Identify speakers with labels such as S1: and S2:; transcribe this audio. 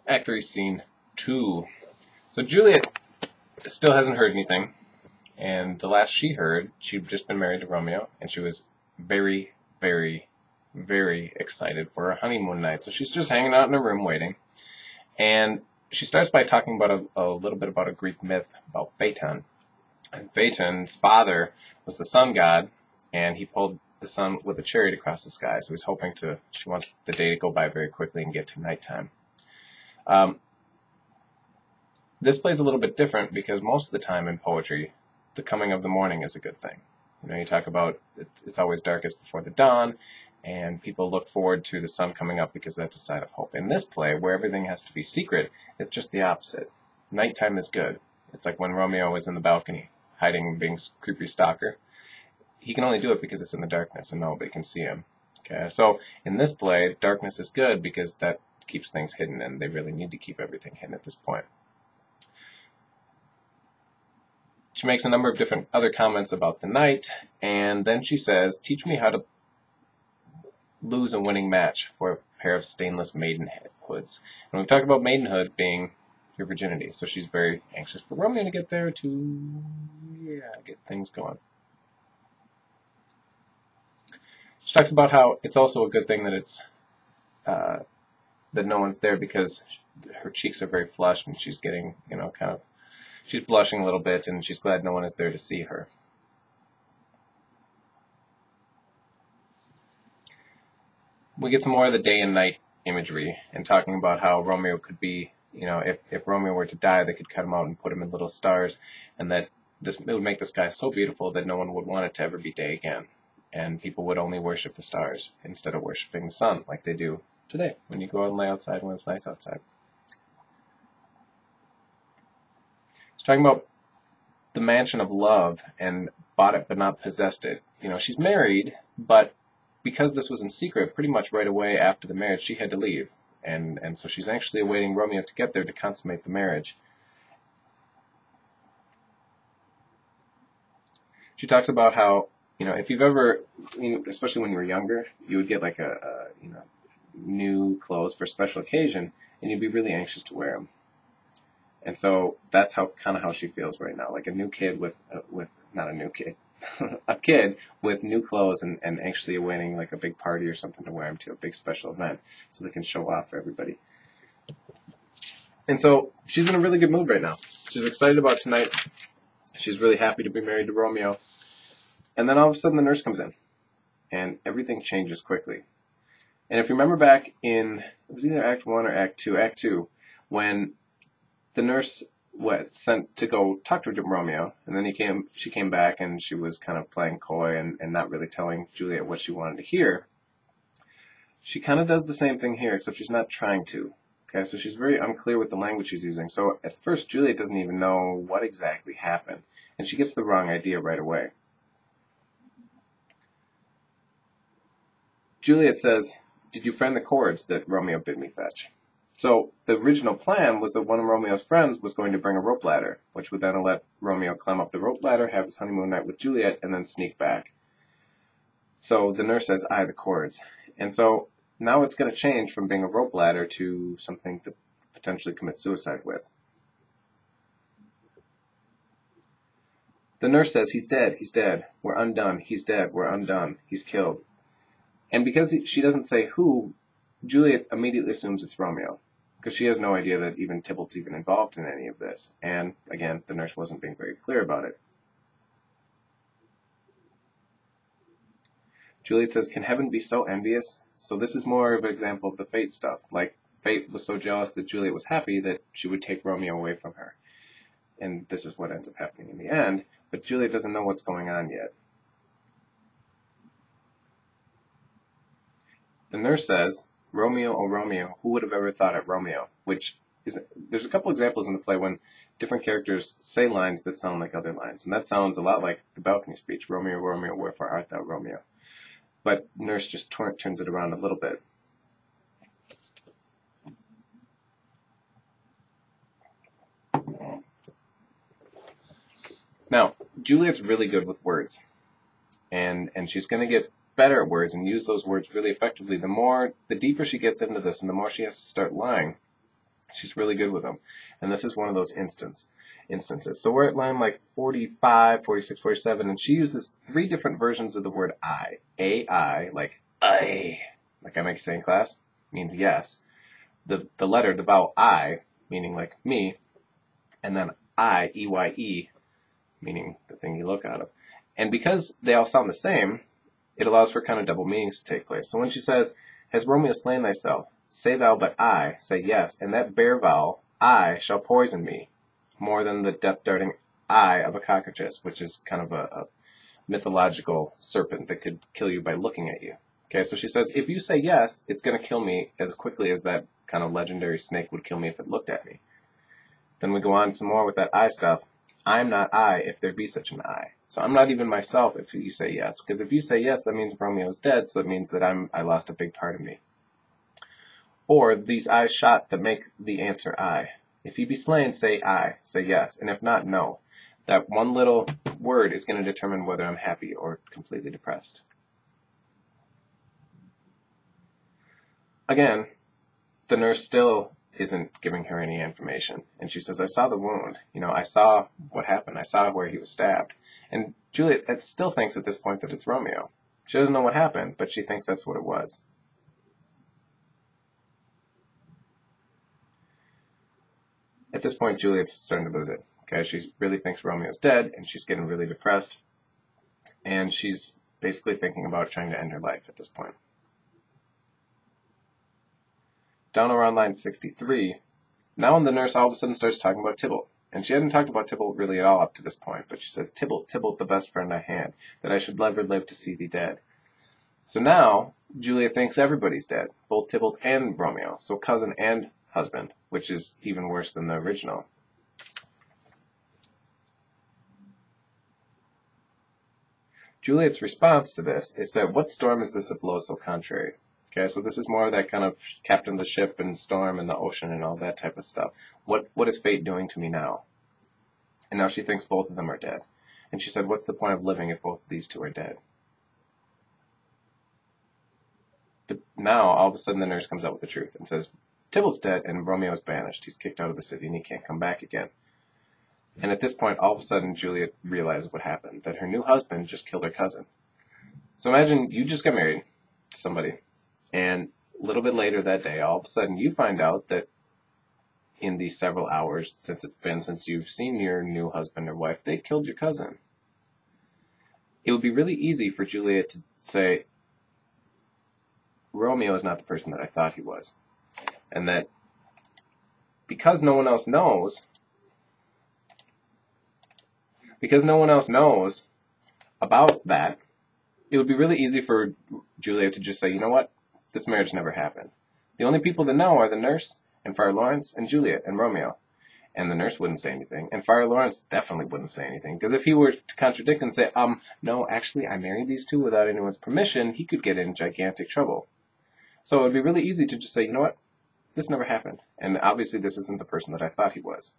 S1: Act 3, Scene 2. So Juliet still hasn't heard anything, and the last she heard, she'd just been married to Romeo, and she was very, very, very excited for her honeymoon night. So she's just hanging out in her room waiting, and she starts by talking about a little bit about a Greek myth about Phaeton. And Phaeton's father was the sun god, and he pulled the sun with a chariot across the sky. So she wants the day to go by very quickly and get to nighttime. This plays a little bit different because most of the time in poetry, the coming of the morning is a good thing. You know, you talk about it's always darkest before the dawn, and people look forward to the sun coming up because that's a sign of hope. In this play, where everything has to be secret, it's just the opposite. Nighttime is good. It's like when Romeo is in the balcony, hiding and being a creepy stalker. He can only do it because it's in the darkness and nobody can see him. Okay, so in this play, darkness is good because that keeps things hidden, and they really need to keep everything hidden at this point. She makes a number of different other comments about the night, and then she says, "Teach me how to lose a winning match for a pair of stainless maidenhoods." And we've talked about maidenhood being your virginity, so she's very anxious for Romeo to get there to, get things going. She talks about how it's also a good thing that it's that no one's there because her cheeks are very flushed and she's getting, she's blushing a little bit, and she's glad no one is there to see her. We get some more of the day and night imagery and talking about how Romeo could be, if Romeo were to die, they could cut him out and put him in little stars, and that it would make the sky so beautiful that no one would want it to ever be day again. And people would only worship the stars instead of worshiping the sun like they do today when you go out and lay outside when it's nice outside. It's talking about the mansion of love and bought it but not possessed it. She's married, but because this was in secret, pretty much right away after the marriage, she had to leave. And so she's anxiously awaiting Romeo to get there to consummate the marriage. She talks about how, if you've ever, especially when you were younger, you would get like new clothes for a special occasion, and you'd be really anxious to wear them. And so that's kind of how she feels right now, like a new kid not a new kid, a kid with new clothes and anxiously awaiting like a big party or something to wear them to, a big special event, so they can show off for everybody. And so she's in a really good mood right now. She's excited about tonight. She's really happy to be married to Romeo. And then all of a sudden the nurse comes in, and everything changes quickly. And if you remember back in, it was either Act 1 or Act 2, when the nurse sent to go talk to Romeo, and then she came back and she was kind of playing coy and not really telling Juliet what she wanted to hear. She kind of does the same thing here, except she's not trying to. Okay, so she's very unclear with the language she's using. So at first Juliet doesn't even know what exactly happened, and she gets the wrong idea right away. Juliet says, "Did you find the cords that Romeo bid me fetch?" So the original plan was that one of Romeo's friends was going to bring a rope ladder, which would then let Romeo climb up the rope ladder, have his honeymoon night with Juliet, and then sneak back. So the nurse says, "The cords." And so now it's going to change from being a rope ladder to something to potentially commit suicide with. The nurse says, "He's dead, he's dead. We're undone. He's dead, we're undone. He's killed." And because she doesn't say who, Juliet immediately assumes it's Romeo, because she has no idea that even Tybalt's even involved in any of this. And again, the nurse wasn't being very clear about it. Juliet says, "Can heaven be so envious?" So this is more of an example of the fate stuff. Like, fate was so jealous that Juliet was happy that she would take Romeo away from her. And this is what ends up happening in the end. But Juliet doesn't know what's going on yet. The nurse says, "Romeo, oh Romeo, who would have ever thought it Romeo?" Which is, there's a couple examples in the play when different characters say lines that sound like other lines. And that sounds a lot like the balcony speech, "Romeo, Romeo, wherefore art thou Romeo?" But nurse just turns it around a little bit. Now, Juliet's really good with words. And she's going to get better at words and use those words really effectively. The deeper she gets into this and the more she has to start lying, She's really good with them. And this is one of those instances. So we're at line like 45, 46, 47, and she uses 3 different versions of the word I. A-I, like I, like I might say in class, means yes. The letter, the vowel I, meaning like me, and then I, E-Y-E, meaning the thing you look out of. And because they all sound the same, it allows for kind of double meanings to take place. So when she says, has Romeo slain thyself? Say thou but I, say yes, and that bare vowel, I, shall poison me, more than the death-darting eye of a cockroach, which is kind of a mythological serpent that could kill you by looking at you. Okay, so she says, if you say yes, it's going to kill me as quickly as that kind of legendary snake would kill me if it looked at me. Then we go on some more with that I stuff. I'm not I, if there be such an I. So I'm not even myself if you say yes. Because if you say yes, that means Romeo's dead, so it means that I lost a big part of me. Or these eyes shot that make the answer I. If he be slain, say I, say yes, and if not, no. That one little word is going to determine whether I'm happy or completely depressed. Again, the nurse still isn't giving her any information. And she says, I saw the wound. I saw what happened. I saw where he was stabbed. And Juliet still thinks at this point that it's Romeo. She doesn't know what happened, but she thinks that's what it was. At this point, Juliet's starting to lose it. Okay, she really thinks Romeo's dead, and she's getting really depressed. And she's basically thinking about trying to end her life at this point. Down around line 63, now the nurse all of a sudden starts talking about Tybalt. And she hadn't talked about Tybalt really at all up to this point, but she says, Tybalt, the best friend I had, that I should never live to see thee dead. So now, Julia thinks everybody's dead, both Tybalt and Romeo, so cousin and husband, which is even worse than the original. Juliet's response to this is that, what storm is this that blows so contrary? Okay, so this is more of that kind of captain of the ship and storm and the ocean and all that type of stuff. What is fate doing to me now? And now she thinks both of them are dead. And she said, what's the point of living if both of these two are dead? But now, all of a sudden, the nurse comes out with the truth and says, Tybalt's dead and Romeo's banished. He's kicked out of the city and he can't come back again. And at this point, all of a sudden, Juliet realizes what happened, that her new husband just killed her cousin. So imagine you just got married to somebody, and a little bit later that day, all of a sudden, you find out that in these several hours since you've seen your new husband or wife, they killed your cousin. It would be really easy for Juliet to say, Romeo is not the person that I thought he was. And that because no one else knows about that, it would be really easy for Juliet to just say, you know what, this marriage never happened. The only people that know are the nurse and Friar Lawrence and Juliet and Romeo. And the nurse wouldn't say anything, and Friar Lawrence definitely wouldn't say anything, because if he were to contradict and say, no, actually I married these two without anyone's permission, he could get in gigantic trouble. So it would be really easy to just say, you know what, this never happened, and obviously this isn't the person that I thought he was.